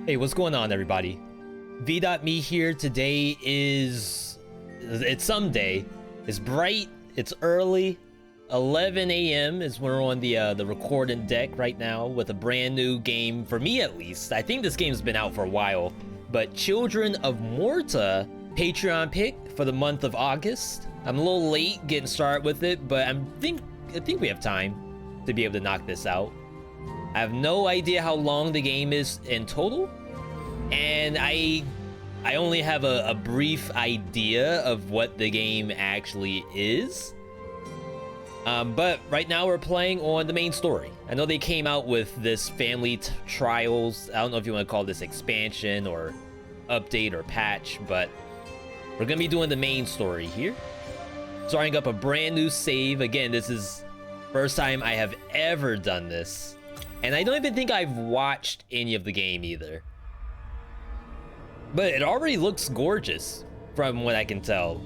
Hey, what's going on, everybody? Veedotme here. Today it's someday. It's bright. It's early. 11 a.m. is when we're on the recording deck right now with a brand new game, for me at least. I think this game's been out for a while, but Children of Morta Patreon pick for the month of August. I'm a little late getting started with it, but I think we have time to be able to knock this out. I have no idea how long the game is in total, and I only have a brief idea of what the game actually is. But right now we're playing on the main story. I know they came out with this family trials. I don't know if you want to call this expansion or update or patch, but we're gonna be doing the main story here. Starting up a brand new save. Again, this is first time I have ever done this. And I don't even think I've watched any of the game either. But it already looks gorgeous from what I can tell.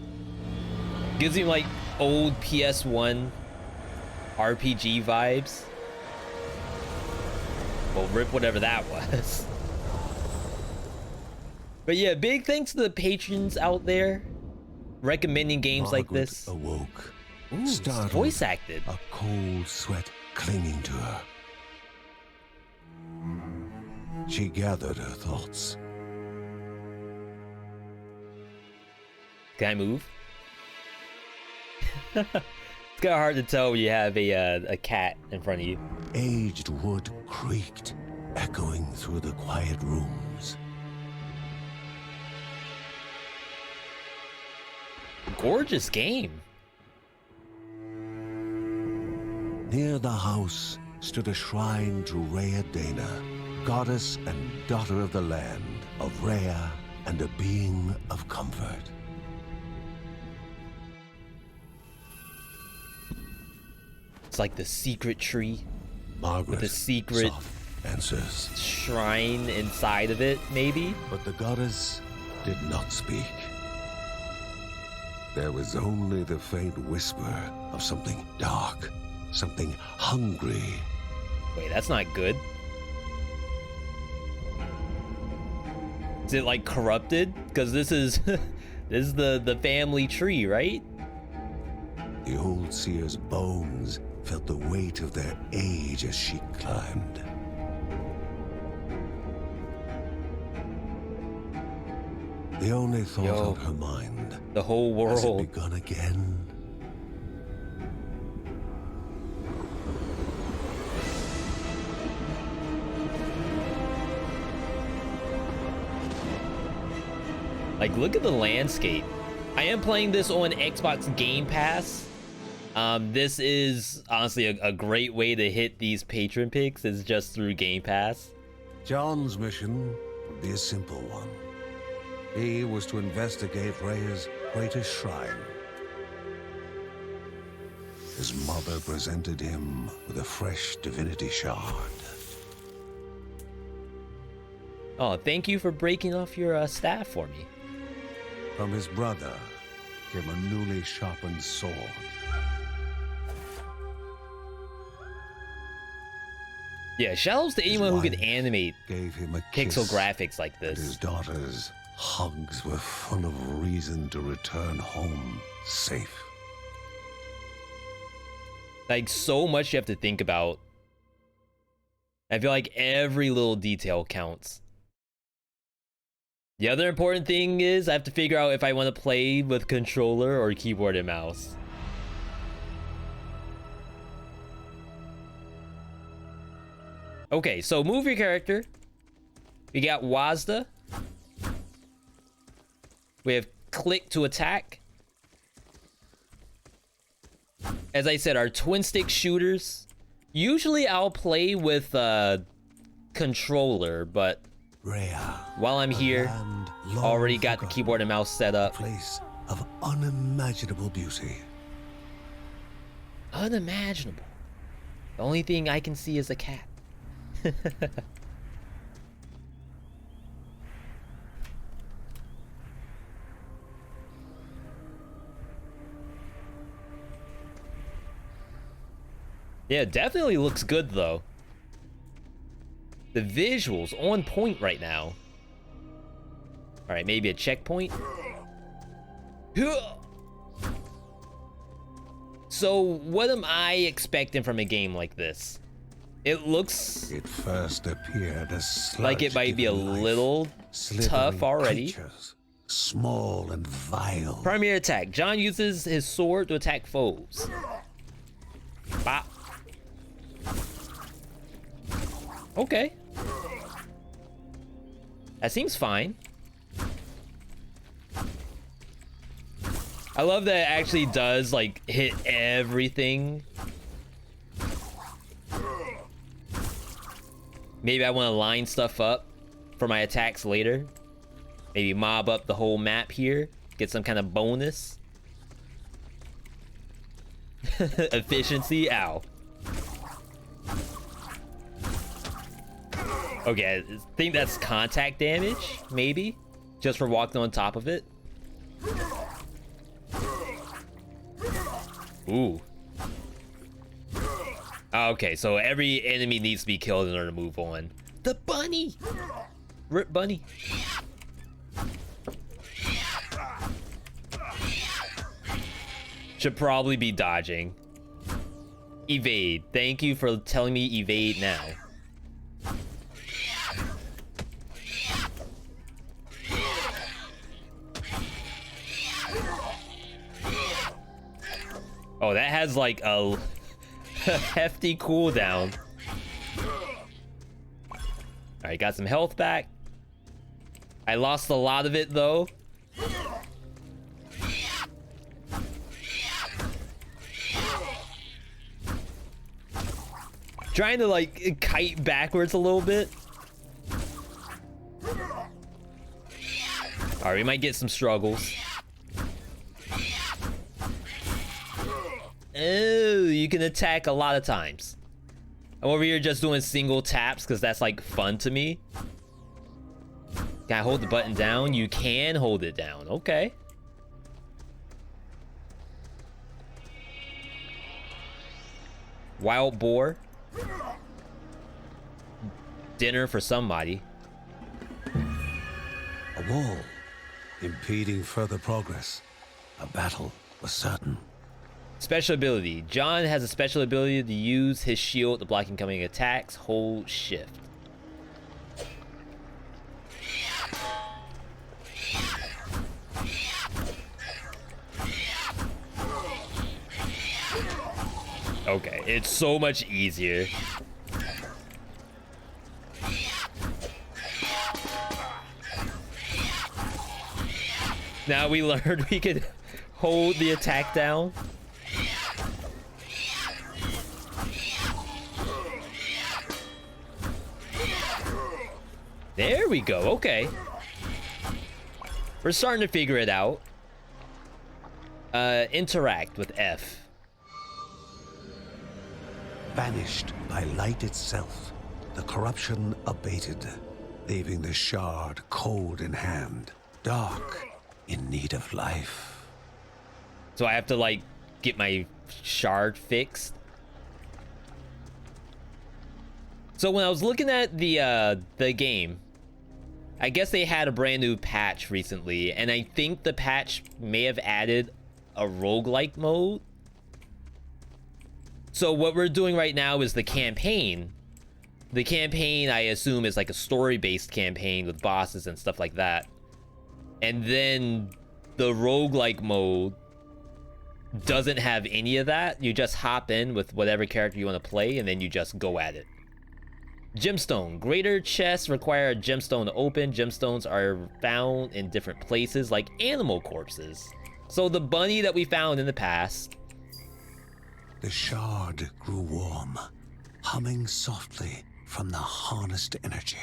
Gives me like old PS1 RPG vibes. Well, rip whatever that was. But yeah, big thanks to the patrons out there recommending games like this. Awoke, Ooh, startled, voice acted. a cold sweat clinging to her. She gathered her thoughts. Can I move? It's kind of hard to tell when you have a cat in front of you. Aged wood creaked, echoing through the quiet rooms. Gorgeous game. Near the house stood a shrine to Rhea Dana, goddess and daughter of the land, of Rhea and a being of comfort. It's like the secret tree Margaret with a secret sought answers, shrine inside of it, maybe? but the goddess did not speak. There was only the faint whisper of something dark, something hungry. Wait, that's not good. Is it like corrupted? Because this is this is the family tree, right? The old seer's bones felt the weight of their age as she climbed. The only thought Yo, on her mind, the whole has it world. begun again? Like, look at the landscape. I am playing this on Xbox Game Pass. This is honestly a great way to hit these patron picks, is just through Game Pass. John's mission would be a simple one. He was to investigate Rhea's greatest shrine. His mother presented him with a fresh divinity shard. Oh, thank you for breaking off your staff for me. From his brother came a newly sharpened sword. Yeah, shoutouts to His anyone who can wife animate gave him a pixel kiss, graphics like and his this. daughter's hugs were full of reason to return home safe. Like, so much you have to think about. I feel like every little detail counts. The other important thing is I have to figure out if I want to play with controller or keyboard and mouse. Okay, so move your character. We got Wazda. We have click to attack. As I said, our twin stick shooters. Usually I'll play with controller, but Rhea, while I'm here, already got the keyboard and mouse set up. Place of unimaginable beauty. Unimaginable. The only thing I can see is a cat. Yeah, definitely looks good though. The visuals on point right now. All right, maybe a checkpoint. So what am I expecting from a game like this? It looks It first appeared as like it might be a little tough already. Creatures, small and vile. Primary attack. John uses his sword to attack foes. Bop. Okay. That seems fine. I love that it actually does like hit everything. Maybe I want to line stuff up for my attacks later. Maybe mob up the whole map here. Get some kind of bonus. Efficiency. Ow. Okay, I think that's contact damage, maybe? Just for walking on top of it. Ooh. Okay, so every enemy needs to be killed in order to move on. The bunny! Rip bunny. Should probably be dodging. Evade. Thank you for telling me evade now. Oh, that has like a hefty cooldown. Alright, got some health back. I lost a lot of it though. Trying to like kite backwards a little bit. Alright, we might get some struggles. Oh, you can attack a lot of times. I'm over here just doing single taps because that's like fun to me. Can I hold the button down? You can hold it down. Okay. Wild boar. Dinner for somebody. A wall, impeding further progress. A battle was certain. Special ability. John has a special ability to use his shield to block incoming attacks. Hold shift. Okay, it's so much easier. Now we learned we could hold the attack down. There we go. Okay. We're starting to figure it out. Interact with F. Banished by light itself, the corruption abated, leaving the shard cold in hand, dark, in need of life. So I have to like get my shard fixed. So when I was looking at the game, I guess they had a brand new patch recently, and I think the patch may have added a roguelike mode. So what we're doing right now is the campaign. The campaign, I assume, is like a story-based campaign with bosses and stuff like that. And then the roguelike mode doesn't have any of that. You just hop in with whatever character you want to play, and then you just go at it. Gemstone. Greater chests require a gemstone to open. Gemstones are found in different places, like animal corpses. So the bunny that we found in the past. The shard grew warm, humming softly from the harnessed energy.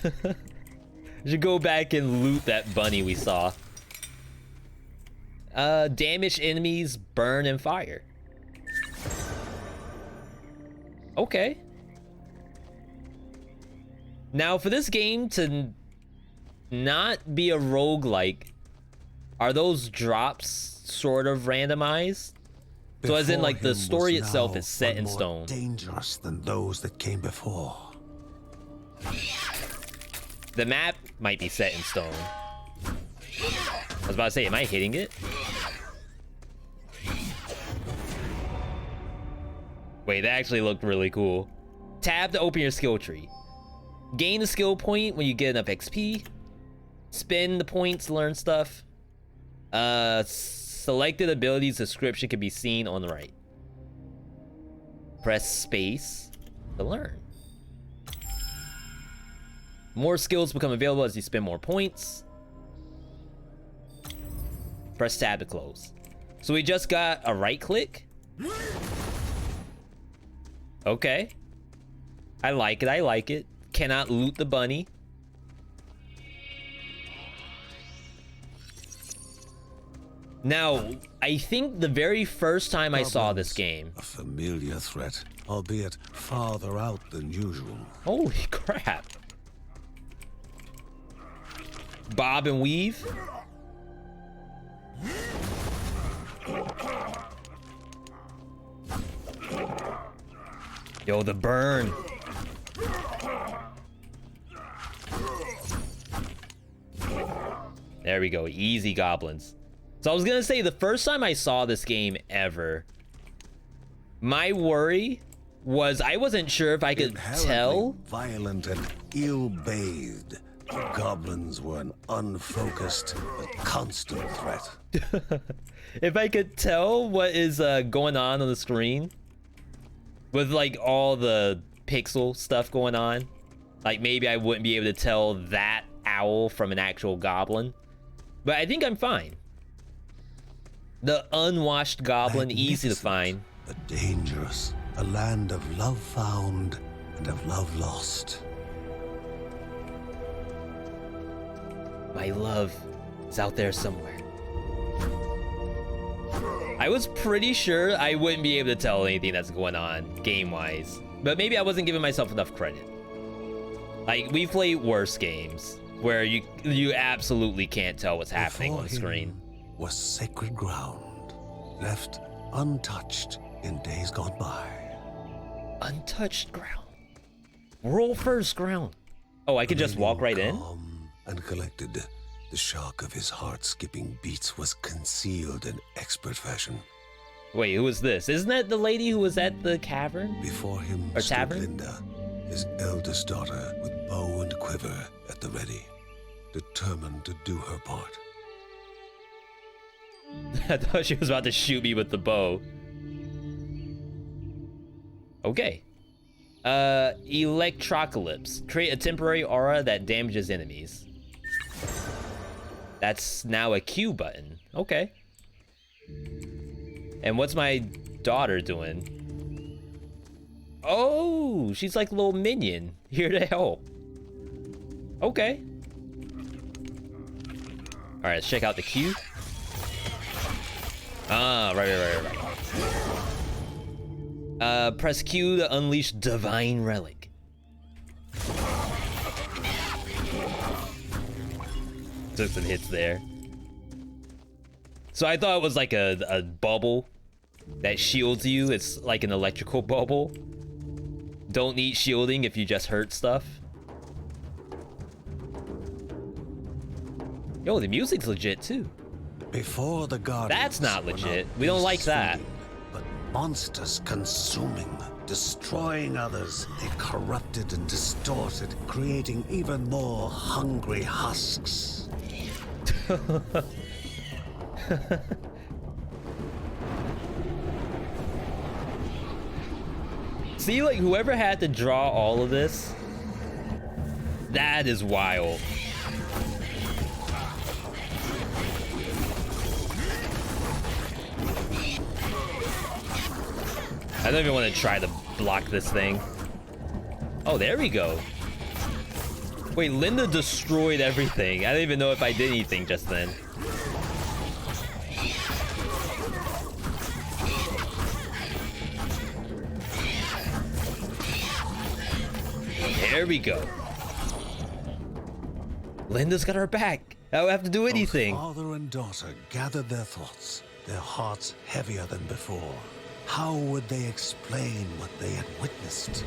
We should go back and loot that bunny we saw. Damaged enemies burn in fire. Okay. Now for this game to not be a roguelike, are those drops sort of randomized? So as in like the story itself is set in stone. Dangerous than those that came before. The map might be set in stone. I was about to say, am I hitting it? Wait, that actually looked really cool. Tab to open your skill tree. Gain a skill point when you get enough XP. Spend the points to learn stuff. Selected abilities description can be seen on the right. Press space to learn. More skills become available as you spend more points. Press tab to close. So we just got a right click. Okay. I like it, I like it. Cannot loot the bunny. Now, I think the very first time I saw this game... A familiar threat, albeit farther out than usual. Holy crap. Bob and weave. Yo, the burn. There we go, easy goblins. So I was gonna say, the first time I saw this game ever, my worry was I wasn't sure if I could tell. Violent and ill-bathed, goblins were an unfocused but constant threat. If I could tell what is going on the screen with like all the pixel stuff going on, like maybe I wouldn't be able to tell that owl from an actual goblin. But I think I'm fine. The unwashed goblin, easy to find. But dangerous. A land of love found and of love lost. My love is out there somewhere. I was pretty sure I wouldn't be able to tell anything that's going on game-wise. But maybe I wasn't giving myself enough credit. Like, we've played worse games where you absolutely can't tell what's happening on the screen. Was sacred ground, left untouched in days gone by. Untouched ground. World first ground. Oh, I could just walk right in? Calm and collected, the shock of his heart-skipping beats was concealed in expert fashion. Wait, who is this? Isn't that the lady who was at the cavern? Before him or stood tavern? Linda, his eldest daughter, with bow and quiver at the ready, determined to do her part. I thought she was about to shoot me with the bow. Okay. Electrocalypse. Create a temporary aura that damages enemies. That's now a Q button. Okay. And what's my daughter doing? Oh, she's like a little minion here to help. Okay. All right, let's check out the Q. Ah, right. Press Q to unleash Divine Relic. Took some hits there. So I thought it was like a bubble that shields you. It's like an electrical bubble. Don't need shielding if you just hurt stuff. Yo, the music's legit too. Before the Guardians, that's not legit. We don't like that. But monsters consuming, destroying others. They corrupted and distorted, creating even more hungry husks. See, like, whoever had to draw all of this, that is wild. I don't even want to try to block this thing. Oh, there we go. Wait, Linda destroyed everything. I don't even know if I did anything just then. There we go. Linda's got our back. I don't have to do anything. Both father and daughter gathered their thoughts, their hearts heavier than before. How would they explain what they had witnessed?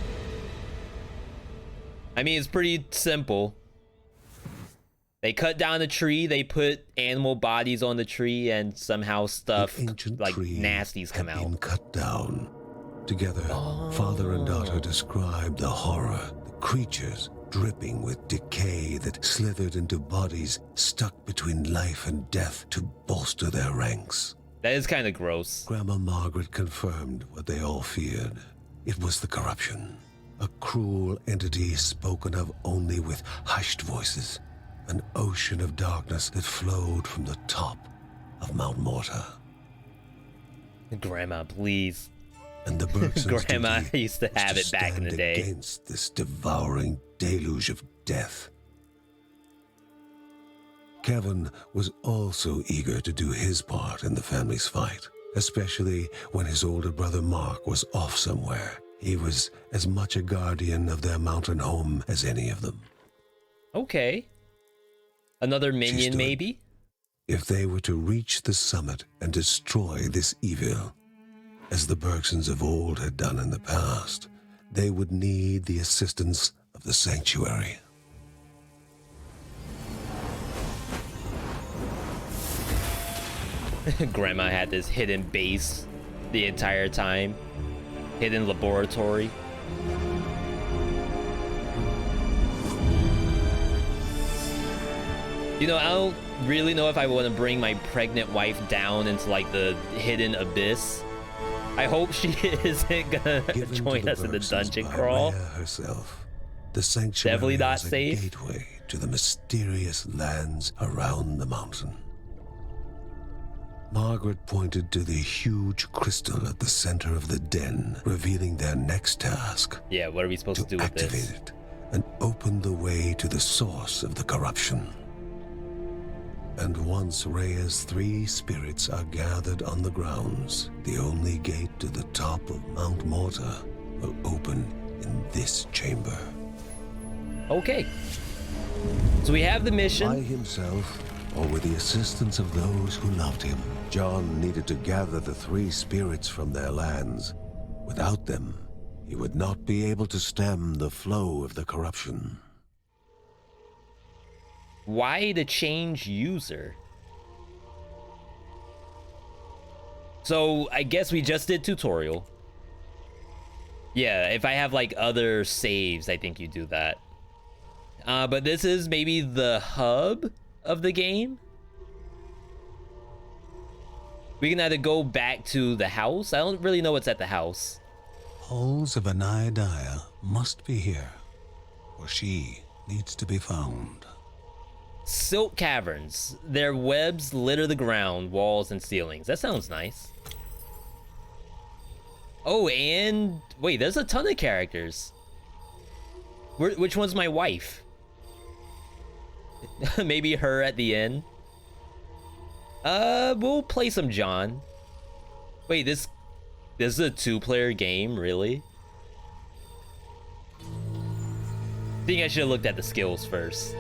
I mean, it's pretty simple. They cut down a tree, they put animal bodies on the tree, and somehow stuff like nasties come out. Been cut down. Together, father and daughter described the horror, the creatures dripping with decay that slithered into bodies stuck between life and death to bolster their ranks. That is kind of gross. Grandma Margaret confirmed what they all feared. It was the corruption, a cruel entity spoken of only with hushed voices, an ocean of darkness that flowed from the top of Mount Morta. Grandma, please. And the Bergsons Grandma used to have it back in the day. Against this devouring deluge of death. Kevin was also eager to do his part in the family's fight, especially when his older brother Mark was off somewhere. He was as much a guardian of their mountain home as any of them. Okay. Another minion, maybe? If they were to reach the summit and destroy this evil, as the Bergsons of old had done in the past, they would need the assistance of the sanctuary. Grandma had this hidden base the entire time. Hidden laboratory. You know, I don't really know if I want to bring my pregnant wife down into like the hidden abyss. I hope she isn't gonna join us in the dungeon crawl. Herself, the sanctuary definitely not was a safe. gateway to the mysterious lands around the mountain. Margaret pointed to the huge crystal at the center of the den, revealing their next task. Yeah, what are we supposed to do with this? Activate it and open the way to the source of the corruption. And once Rhea's 3 spirits are gathered on the grounds, the only gate to the top of Mount Morta will open in this chamber. Okay. So we have the mission. By himself, or with the assistance of those who loved him, John needed to gather the 3 spirits from their lands. Without them, he would not be able to stem the flow of the corruption. Why the change user? So I guess we just did tutorial. Yeah, if I have like other saves, I think you do that. But this is maybe the hub of the game. We can either go back to the house. I don't really know what's at the house. Halls of Anaidia must be here, or she needs to be found. Silk caverns. Their webs litter the ground, walls, and ceilings. That sounds nice. Oh, and wait, there's a ton of characters. Which one's my wife? Maybe her at the end. We'll play some John. Wait, this is a 2-player game, really? I think I should have looked at the skills first.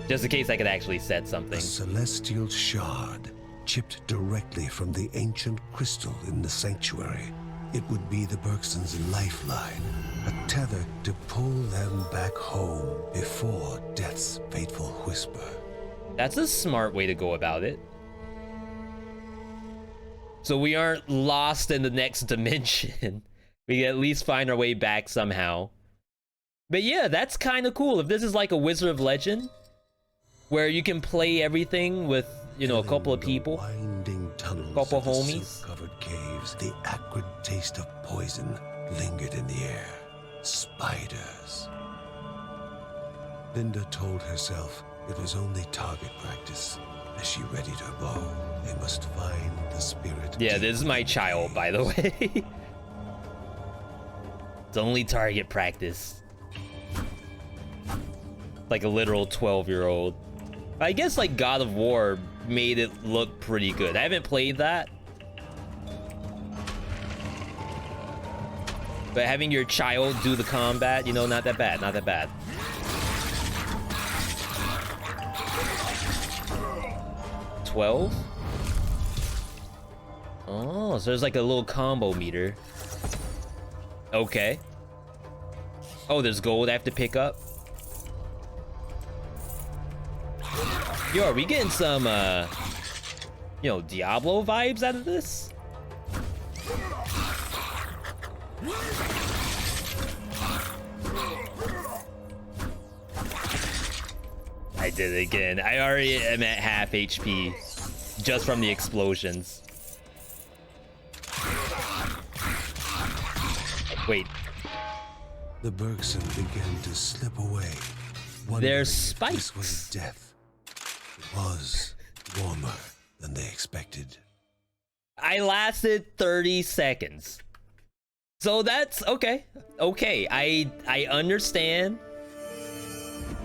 Just in case I could actually set something. A celestial shard, chipped directly from the ancient crystal in the sanctuary. It would be the Bergsons' lifeline, a tether to pull them back home before death's fateful whisper. That's a smart way to go about it. So we aren't lost in the next dimension. We can at least find our way back somehow. But yeah, that's kind of cool. If this is like a Wizard of Legend, where you can play everything with, you know, a couple of people, winding tunnels, couple homies. Covered caves, the acrid taste of poison lingered in the air. Spiders. Linda told herself it was only target practice. As she readied her bow, they must find the spirit. Yeah, this is my child, by the way. It's only target practice. Like a literal 12-year-old. I guess like God of War made it look pretty good. I haven't played that. But having your child do the combat, you know, not that bad, not that bad. $12? Oh, so there's like a little combo meter. Okay. Oh, there's gold I have to pick up. Yo, are we getting some, you know, Diablo vibes out of this? I did it again. I already am at half HP just from the explosions. Wait. The Bergsons began to slip away. There's spikes. This was death. It was warmer than they expected. I lasted 30 seconds. So that's okay. Okay, I understand.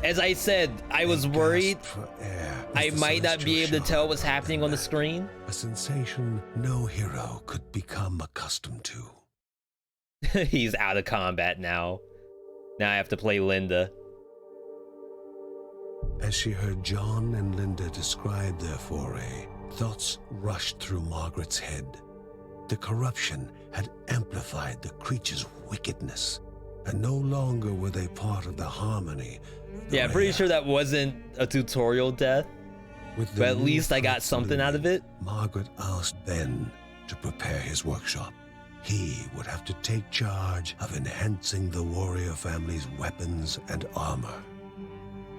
As I said, I was worried I might not be able to tell what's happening on the screen. A sensation no hero could become accustomed to. He's out of combat now. Now I have to play Linda. As she heard John and Linda describe their foray, thoughts rushed through Margaret's head. The corruption had amplified the creature's wickedness, and no longer were they part of the harmony. Yeah, I'm pretty sure that wasn't a tutorial death, but at least I got something out of it. Margaret asked Ben to prepare his workshop. He would have to take charge of enhancing the warrior family's weapons and armor.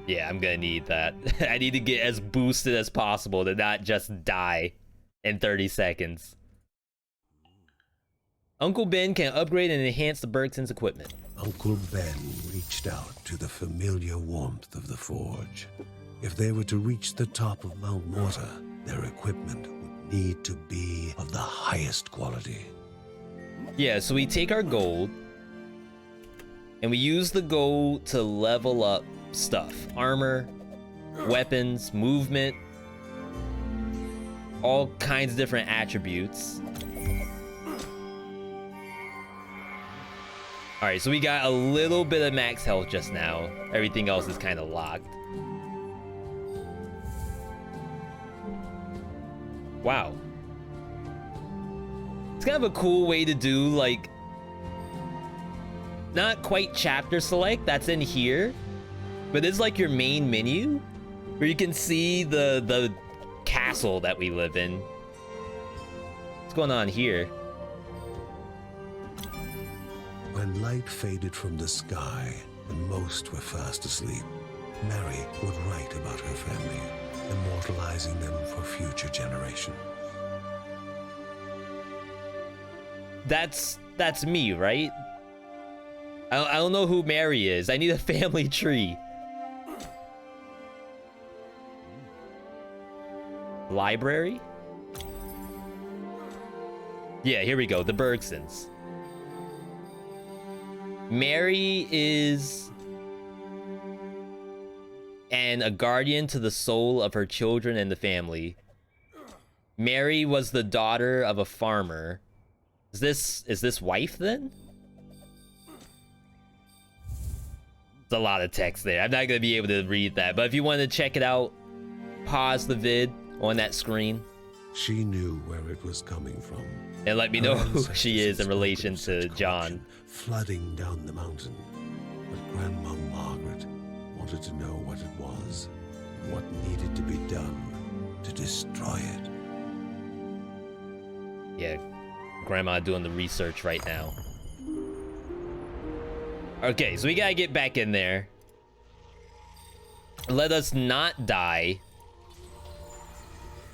Yeah, I'm gonna need that. I need to get as boosted as possible to not just die in 30 seconds. Uncle Ben can upgrade and enhance the Bergsons' equipment. Uncle Ben reached out to the familiar warmth of the forge. If they were to reach the top of Mount Morta, their equipment would need to be of the highest quality. Yeah, so we take our gold, and we use the gold to level up stuff. Armor, weapons, movement, all kinds of different attributes. Alright, so we got a little bit of max health just now. Everything else is kind of locked. Wow. It's kind of a cool way to do, like, not quite chapter select, that's in here, but it's like your main menu where you can see the castle that we live in. What's going on here? When light faded from the sky and most were fast asleep, Mary would write about her family, immortalizing them for future generations. That's me, right? I don't know who Mary is. I need a family tree. Library? Yeah, here we go. The Bergsons. Mary is a guardian to the soul of her children and the family. Mary was the daughter of a farmer. Is this wife then? There's a lot of text there. I'm not gonna be able to read that, but if you want to check it out, pause the vid on that screen. She knew where it was coming from. And let me know who she is in relation to John. Flooding down the mountain. But Grandma Margaret wanted to know what it was, and what needed to be done to destroy it. Yeah, Grandma doing the research right now. Okay, so we gotta get back in there. Let us not die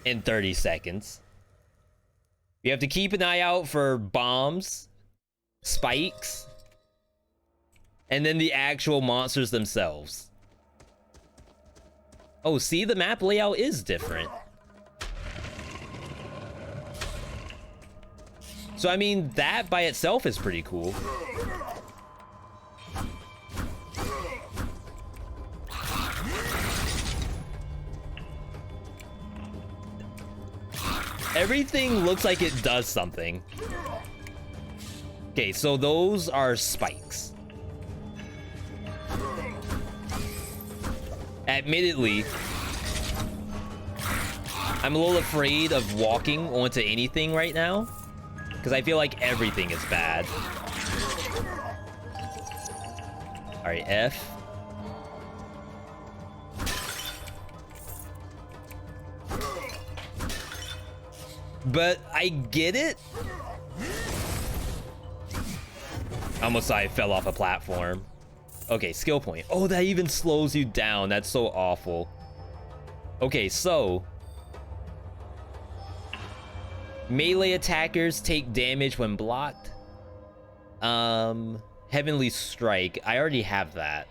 in 30 seconds. You have to keep an eye out for bombs, spikes, and then the actual monsters themselves. Oh, see, the map layout is different. So, I mean, that by itself is pretty cool. Everything looks like it does something. Okay, so those are spikes. Admittedly, I'm a little afraid of walking onto anything right now, because I feel like everything is bad. All right, F. But I get it. Almost I fell off a platform. Okay, skill point. Oh, that even slows you down. That's so awful. Okay, so melee attackers take damage when blocked. Heavenly Strike. I already have that.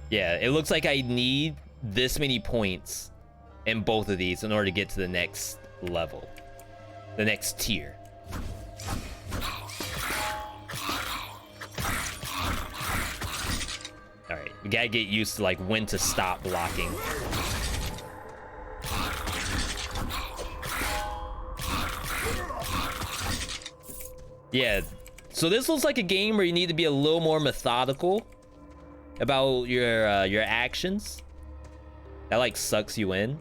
Yeah, it looks like I need this many points in both of these in order to get to the next level. The next tier. Alright, we gotta get used to like when to stop blocking. Yeah, so this looks like a game where you need to be a little more methodical about your actions. That like sucks you in.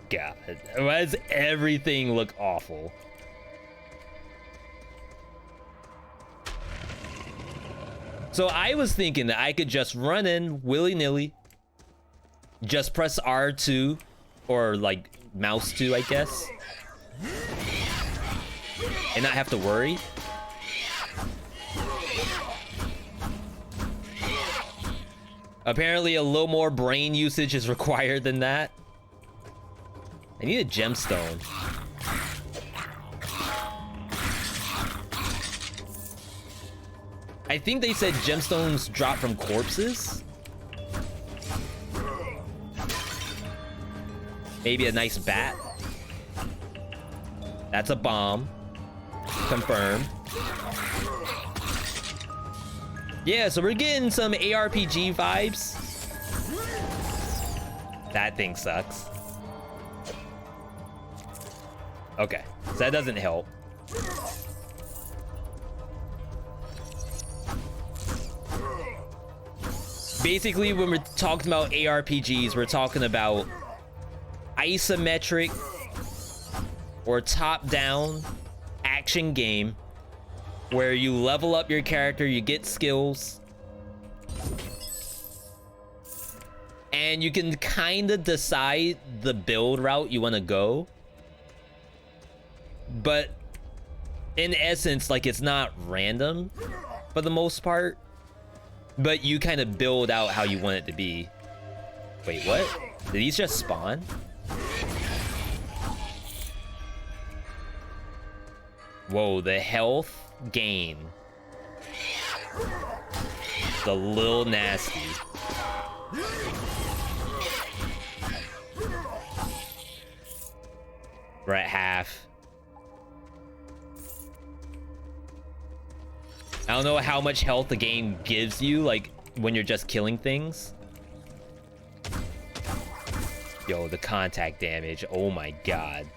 God, why does everything look awful? So I was thinking that I could just run in willy-nilly, just press R2 or like mouse 2, I guess, and not have to worry. Apparently a little more brain usage is required than that. I need a gemstone. I think they said gemstones drop from corpses. Maybe a nice bat. That's a bomb. Confirmed. Yeah, so we're getting some ARPG vibes. That thing sucks. Okay, so that doesn't help. Basically, when we're talking about ARPGs, we're talking about isometric or top-down action game where you level up your character, you get skills, and you can kind of decide the build route you want to go. But in essence, like, it's not random for the most part, but you kind of build out how you want it to be. Wait, what? Did these just spawn? Whoa, the health gain. It's a little nasty. We're at half. I don't know how much health the game gives you, like, when you're just killing things. Yo, the contact damage. Oh my god.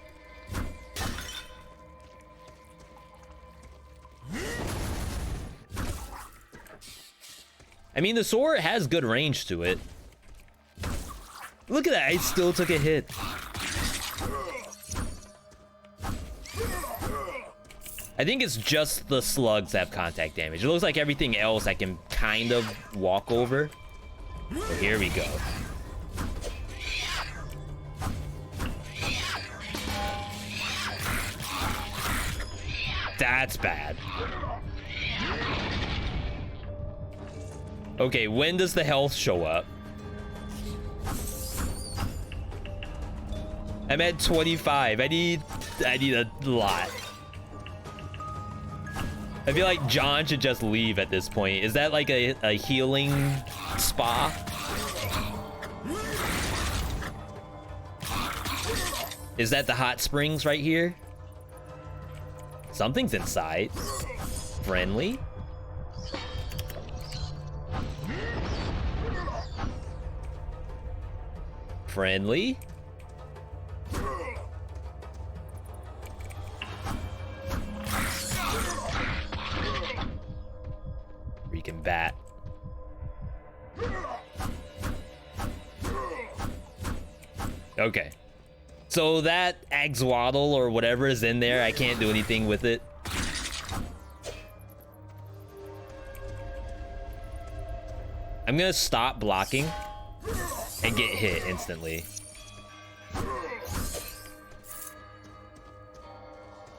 I mean, the sword has good range to it. Look at that, I still took a hit. I think it's just the slugs that have contact damage. It looks like everything else I can kind of walk over. So here we go. That's bad. Okay, when does the health show up? I'm at 25. I need a lot. I feel like John should just leave at this point. Is that like a healing spa? Is that the hot springs right here? Something's inside. Friendly? Friendly? Freaking bat. Okay. So So that axolotl or whatever is in there, I can't do anything with it. I'm gonna stop blocking and get hit instantly.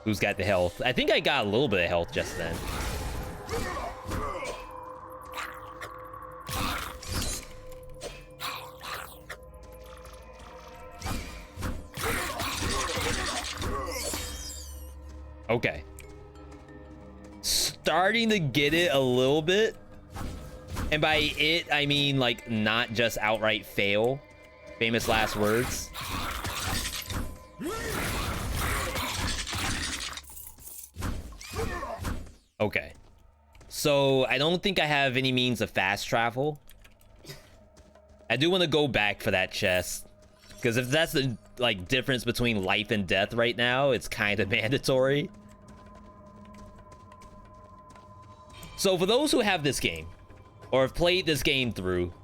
Who's got the health? I think I got a little bit of health just then. Okay. Starting to get it a little bit. And by it, I mean like not just outright fail. Famous last words. Okay. So I don't think I have any means of fast travel. I do want to go back for that chest. Because if that's the like difference between life and death right now, it's kind of mandatory. So for those who have this game, or have played this game through,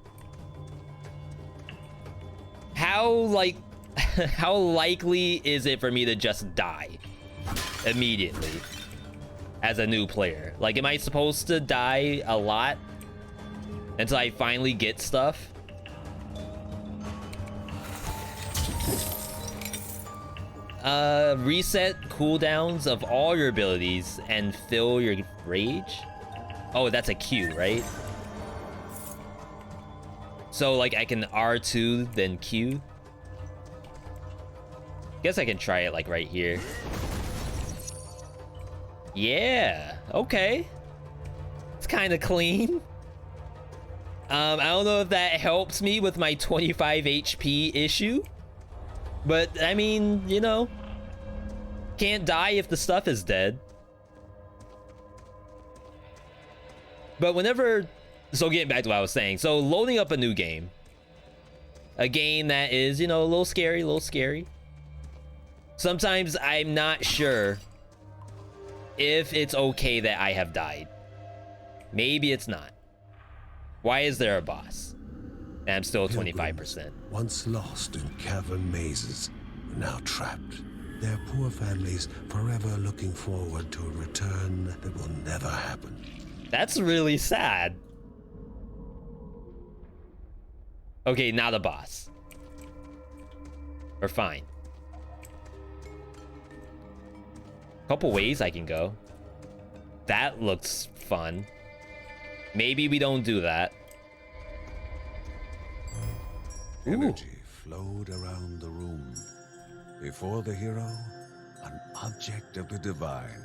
how likely is it for me to just die immediately as a new player? Like, am I supposed to die a lot until I finally get stuff? Reset cooldowns of all your abilities and fill your rage. Oh, that's a Q, right? So, like, I can R2, then Q. Guess I can try it, like, right here. Yeah, okay. It's kind of clean. I don't know if that helps me with my 25 HP issue. But, I mean, you know, can't die if the stuff is dead. But whenever... So getting back to what I was saying. So loading up a new game. A game that is, you know, a little scary. Sometimes I'm not sure if it's okay that I have died. Maybe it's not. Why is there a boss? And I'm still 25%. Once lost in cavern mazes, now trapped. Their poor families forever looking forward to a return that will never happen. That's really sad. Okay, not a boss. We're fine. Couple ways I can go. That looks fun. Maybe we don't do that. Energy flowed around the room. Before the hero, an object of the divine.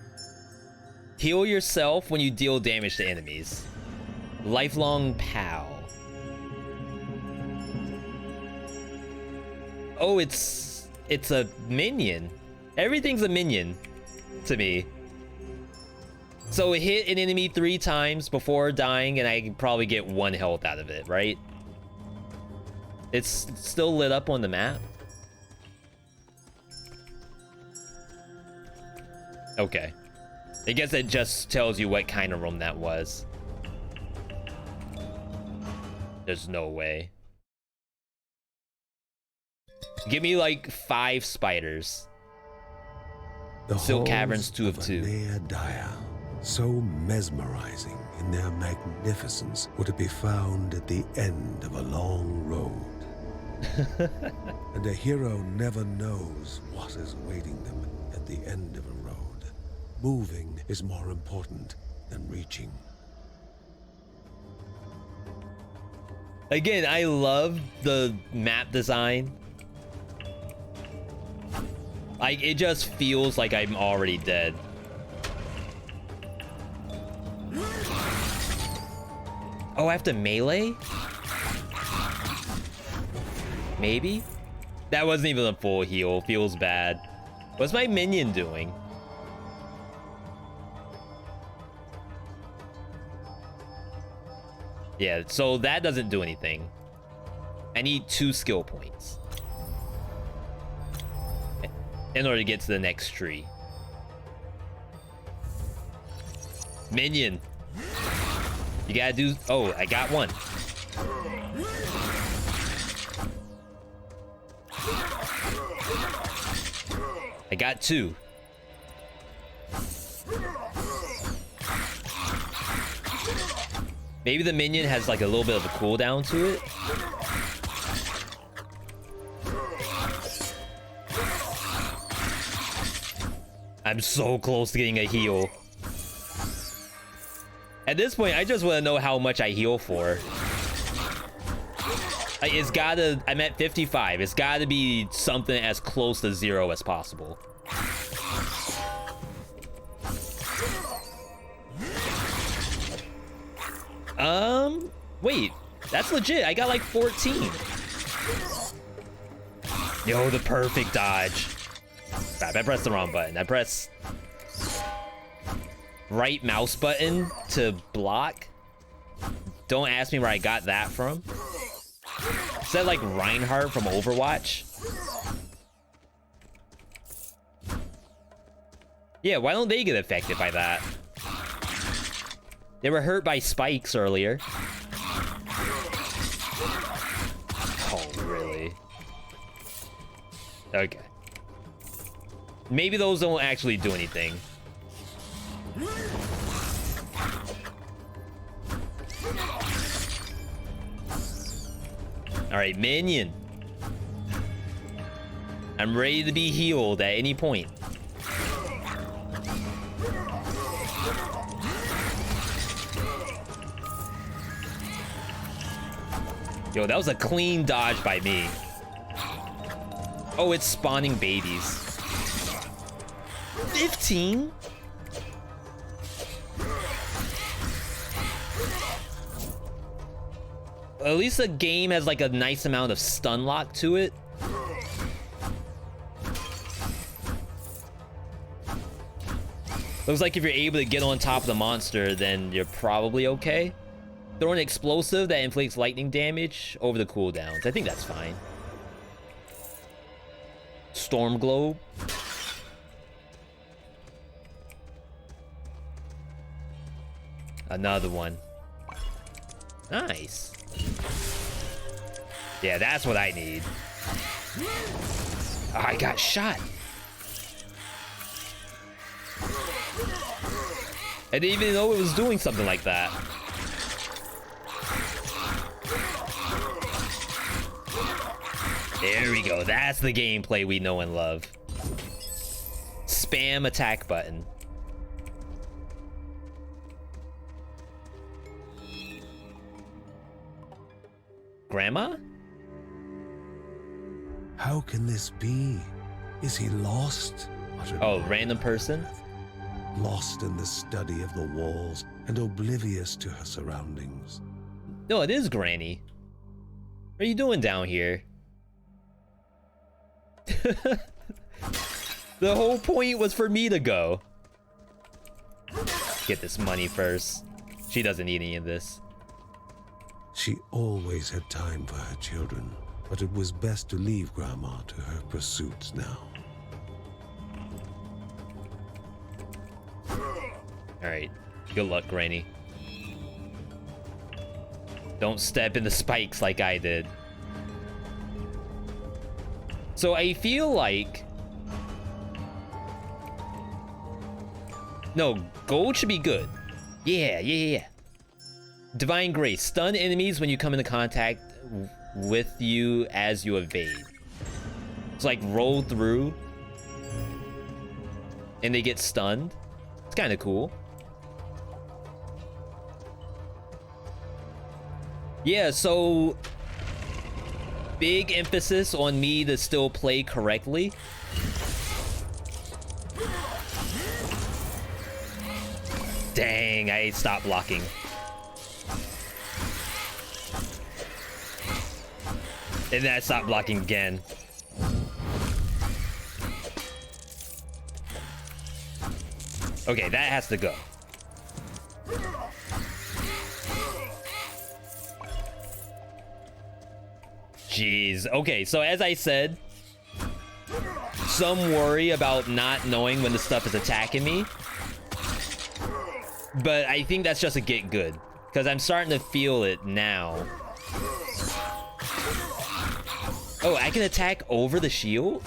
Heal yourself when you deal damage to enemies. Lifelong pal. Oh, it's a minion. Everything's a minion to me. So hit an enemy 3 times before dying and I can probably get 1 health out of it, right? It's still lit up on the map. Okay. I guess it just tells you what kind of room that was. There's no way. Give me like 5 spiders. The Silk Caverns halls 2 of 2. Dire, so mesmerizing in their magnificence, would it be found at the end of a long road. And a hero never knows what is waiting them at the end of a road. Moving is more important than reaching. Again, I love the map design. Like, it just feels like I'm already dead. Oh, I have to melee? Maybe? That wasn't even a full heal. Feels bad. What's my minion doing? Yeah, so that doesn't do anything. I need 2 skill points in order to get to the next tree. Minion. You gotta do... Oh, I got 1. got 2. Maybe the minion has like a little bit of a cooldown to it. I'm so close to getting a heal. At this point, I just want to know how much I heal for. Like, it's gotta... I'm at 55. It's gotta be something as close to 0 as possible. Wait. That's legit. I got like 14. Yo, the perfect dodge. Crap, I pressed the wrong button. I pressed right mouse button to block. Don't ask me where I got that from. Is that like Reinhardt from Overwatch? Yeah, why don't they get affected by that? They were hurt by spikes earlier. Oh, really? Okay. Maybe those don't actually do anything. Alright, minion. I'm ready to be healed at any point. Yo, that was a clean dodge by me. Oh, it's spawning babies. 15? At least the game has like a nice amount of stun lock to it. Looks like if you're able to get on top of the monster, then you're probably okay. Throw an explosive that inflicts lightning damage over the cooldowns. I think that's fine. Storm globe. Another one. Nice. Yeah, that's what I need. Oh, I got shot. I didn't even know it was doing something like that. There we go. That's the gameplay we know and love. Spam attack button. Grandma? How can this be? Is he lost? Oh, random person? Lost in the study of the walls and oblivious to her surroundings. No, it is Granny. What are you doing down here? The whole point was for me to go. Get this money first. She doesn't need any of this. She always had time for her children, but it was best to leave Grandma to her pursuits now. Alright, good luck, Granny. Don't step in the spikes like I did. So I feel like... No, gold should be good. Yeah. Divine Grace. Stun enemies when you come into contact with you as you evade. It's like roll through. And they get stunned. It's kind of cool. Yeah, so... Big emphasis on me to still play correctly. Dang, I stopped blocking. And then I stopped blocking again. Okay, that has to go. Jeez. Okay, so as I said, some worry about not knowing when the stuff is attacking me. But I think that's just a get good, because I'm starting to feel it now. Oh, I can attack over the shield?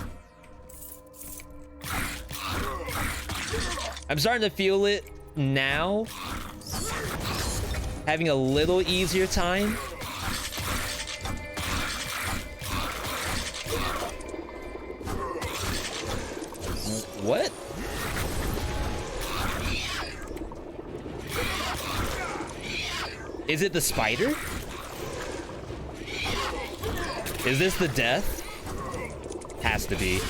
I'm starting to feel it now. Having a little easier time. What? Is it the spider? Is this the death? Has to be.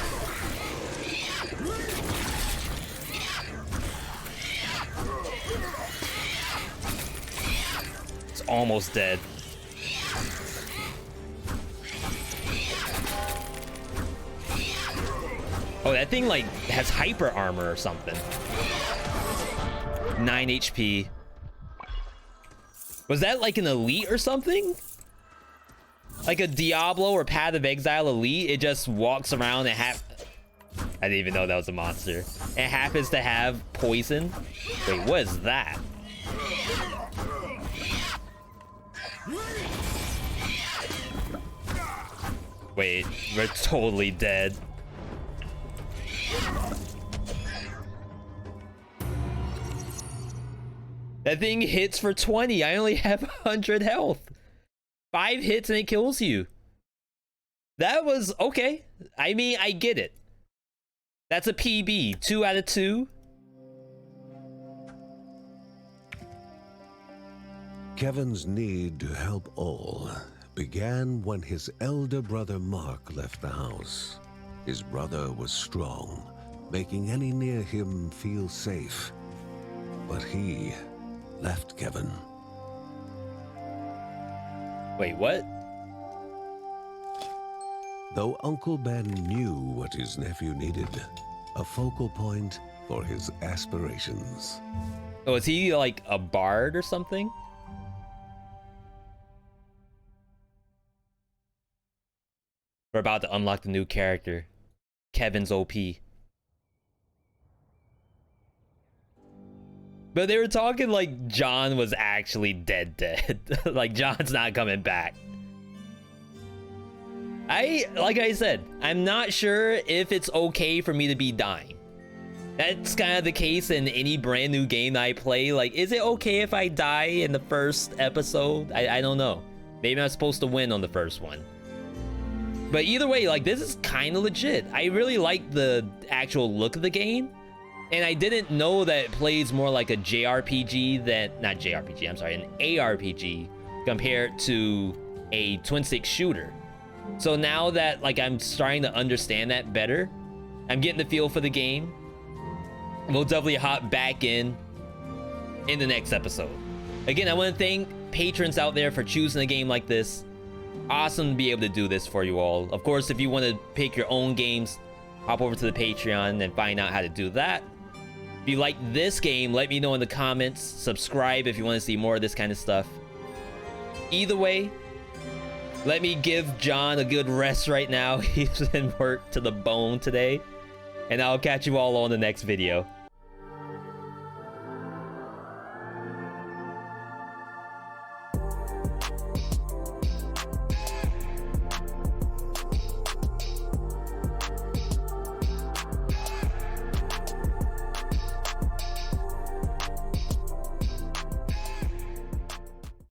It's almost dead. Oh, that thing like has hyper armor or something. 9 HP. Was that like an elite or something? Like a Diablo or Path of Exile elite? It just walks around and I didn't even know that was a monster. It happens to have poison. Wait, what is that? Wait, we're totally dead. That thing hits for 20. I only have 100 health. 5 hits and it kills you. That was okay. I mean, I get it. That's a PB. 2 out of 2. Kevin's need to help all began when his elder brother Mark left the house. His brother was strong, making any near him feel safe. But he left Kevin. Wait, what? Though Uncle Ben knew what his nephew needed, a focal point for his aspirations. Oh, is he like a bard or something? We're about to unlock the new character. Kevin's OP. But they were talking like John was actually dead. Like John's not coming back. Like I said, I'm not sure if it's okay for me to be dying. That's kind of the case in any brand new game that I play. Like, is it okay if I die in the first episode? I don't know. Maybe I'm supposed to win on the first one. But either way, like, this is kind of legit. I really like the actual look of the game. And I didn't know that it plays more like a JRPG than... Not JRPG, I'm sorry. An ARPG compared to a twin-stick shooter. So now that, like, I'm starting to understand that better, I'm getting the feel for the game. We'll definitely hop back in the next episode. Again, I want to thank patrons out there for choosing a game like this. Awesome to be able to do this for you all. Of course, if you want to pick your own games, hop over to the Patreon and find out how to do that. If you like this game, let me know in the comments. Subscribe if you want to see more of this kind of stuff. Either way, let me give John a good rest right now. He's been worked to the bone today. And I'll catch you all on the next video.